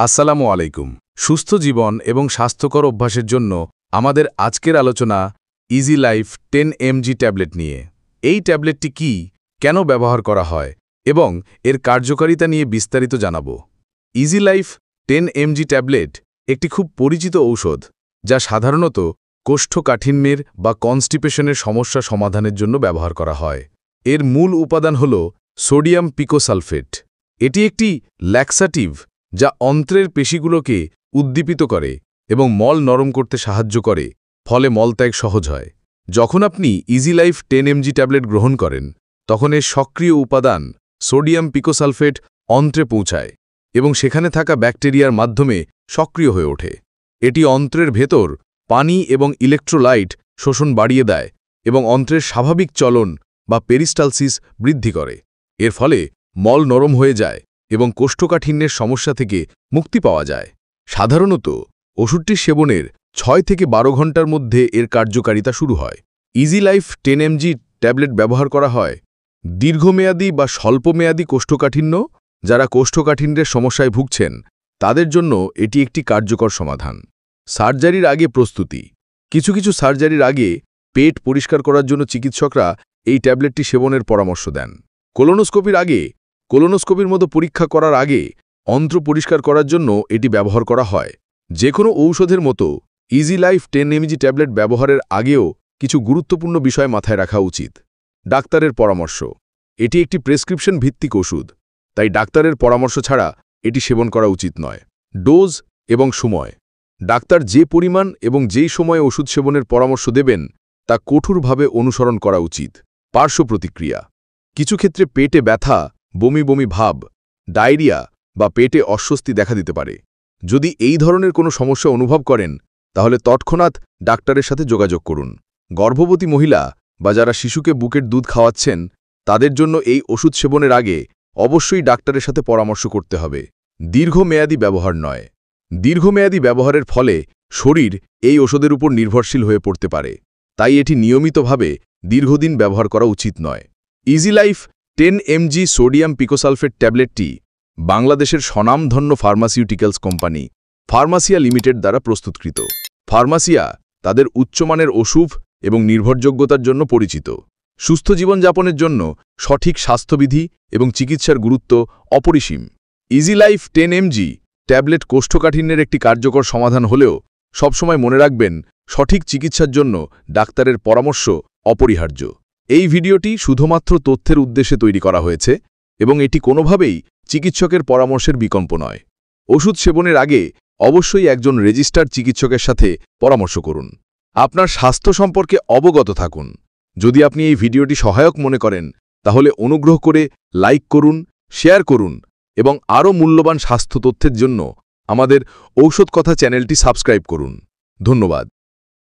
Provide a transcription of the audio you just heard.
আসসালামু আলাইকুম। সুস্থ জীবন এবং স্বাস্থ্যকর অভ্যাসের জন্য আমাদের আজকের আলোচনা ইজি লাইফ 10 mg ট্যাবলেট নিয়ে। এই ট্যাবলেটটি কি, কেন ব্যবহার করা হয় এবং এর কার্যকারিতা নিয়ে বিস্তারিত জানাব। ইজি লাইফ 10 mg ট্যাবলেট একটি খুব পরিচিত ঔষধ, যা সাধারণত কোষ্ঠকাঠিন্যের বা কনস্টিপেশনের সমস্যা সমাধানের জন্য ব্যবহার করা হয়। এর মূল উপাদান হল সোডিয়াম পিকোসালফেট। এটি একটি ল্যাক্সাটিভ যা অন্ত্রের পেশিগুলোকে উদ্দীপিত করে এবং মল নরম করতে সাহায্য করে, ফলে মলত্যাগ সহজ হয়। যখন আপনি ইজি লাইফ 10 mg ট্যাবলেট গ্রহণ করেন, তখন এর সক্রিয় উপাদান সোডিয়াম পিকোসালফেট অন্ত্রে পৌঁছায় এবং সেখানে থাকা ব্যাকটেরিয়ার মাধ্যমে সক্রিয় হয়ে ওঠে। এটি অন্ত্রের ভেতর পানি এবং ইলেকট্রোলাইট শোষণ বাড়িয়ে দেয় এবং অন্ত্রের স্বাভাবিক চলন বা পেরিস্টালসিস বৃদ্ধি করে। এর ফলে মল নরম হয়ে যায় এবং কোষ্ঠকাঠিন্যের সমস্যা থেকে মুক্তি পাওয়া যায়। সাধারণত ওষুধটি সেবনের 6 থেকে 12 ঘন্টার মধ্যে এর কার্যকারিতা শুরু হয়। ইজি লাইফ 10 mg ট্যাবলেট ব্যবহার করা হয় দীর্ঘমেয়াদী বা স্বল্পমেয়াদী কোষ্ঠকাঠিন্য, যারা কোষ্ঠকাঠিন্যের সমস্যায় ভুগছেন তাদের জন্য এটি একটি কার্যকর সমাধান। সার্জারির আগে প্রস্তুতি। কিছু কিছু সার্জারির আগে পেট পরিষ্কার করার জন্য চিকিৎসকরা এই ট্যাবলেটটি সেবনের পরামর্শ দেন। কোলোনোস্কোপির মতো পরীক্ষা করার আগে অন্ত্র পরিষ্কার করার জন্য এটি ব্যবহার করা হয়। যে কোনো ঔষধের মতো ইজি লাইফ 10 mg ট্যাবলেট ব্যবহারের আগেও কিছু গুরুত্বপূর্ণ বিষয় মাথায় রাখা উচিত। ডাক্তারের পরামর্শ। এটি একটি প্রেসক্রিপশন ভিত্তিক ওষুধ, তাই ডাক্তারের পরামর্শ ছাড়া এটি সেবন করা উচিত নয়। ডোজ এবং সময়। ডাক্তার যে পরিমাণ এবং যেই সময়ে ওষুধ সেবনের পরামর্শ দেবেন তা কঠোরভাবে অনুসরণ করা উচিত। পার্শ্ব প্রতিক্রিয়া। কিছু ক্ষেত্রে পেটে ব্যথা, বমি বমি ভাব, ডায়রিয়া বা পেটে অস্বস্তি দেখা দিতে পারে। যদি এই ধরনের কোনো সমস্যা অনুভব করেন, তাহলে তৎক্ষণাৎ ডাক্তারের সাথে যোগাযোগ করুন। গর্ভবতী মহিলা বা যারা শিশুকে বুকের দুধ খাওয়াচ্ছেন, তাদের জন্য এই ওষুধ সেবনের আগে অবশ্যই ডাক্তারের সাথে পরামর্শ করতে হবে। দীর্ঘমেয়াদী ব্যবহার নয়। দীর্ঘমেয়াদী ব্যবহারের ফলে শরীর এই ওষুধের উপর নির্ভরশীল হয়ে পড়তে পারে, তাই এটি নিয়মিতভাবে দীর্ঘদিন ব্যবহার করা উচিত নয়। Easy life 10 mg sodium picosulphate ট্যাবলেটটি বাংলাদেশের স্বনামধন্য ফার্মাসিউটিক্যালস কোম্পানি ফার্মাসিয়া লিমিটেড দ্বারা প্রস্তুতকৃত। ফার্মাসিয়া তাদের উচ্চমানের ওষুধ এবং নির্ভরযোগ্যতার জন্য পরিচিত। সুস্থ জীবনযাপনের জন্য সঠিক স্বাস্থ্যবিধি এবং চিকিৎসার গুরুত্ব অপরিসীম। ইজি লাইফ 10 mg ট্যাবলেট কোষ্ঠকাঠিন্যের একটি কার্যকর সমাধান হলেও সবসময় মনে রাখবেন, সঠিক চিকিৎসার জন্য ডাক্তারের পরামর্শ অপরিহার্য। এই ভিডিওটি শুধুমাত্র তথ্যের উদ্দেশ্যে তৈরি করা হয়েছে এবং এটি কোনোভাবেই চিকিৎসকের পরামর্শের বিকল্প নয়। ওষুধ সেবনের আগে অবশ্যই একজন রেজিস্টার্ড চিকিৎসকের সাথে পরামর্শ করুন। আপনার স্বাস্থ্য সম্পর্কে অবগত থাকুন। যদি আপনি এই ভিডিওটি সহায়ক মনে করেন, তাহলে অনুগ্রহ করে লাইক করুন, শেয়ার করুন এবং আরও মূল্যবান স্বাস্থ্য তথ্যের জন্য আমাদের ঔষধ কথা চ্যানেলটি সাবস্ক্রাইব করুন। ধন্যবাদ।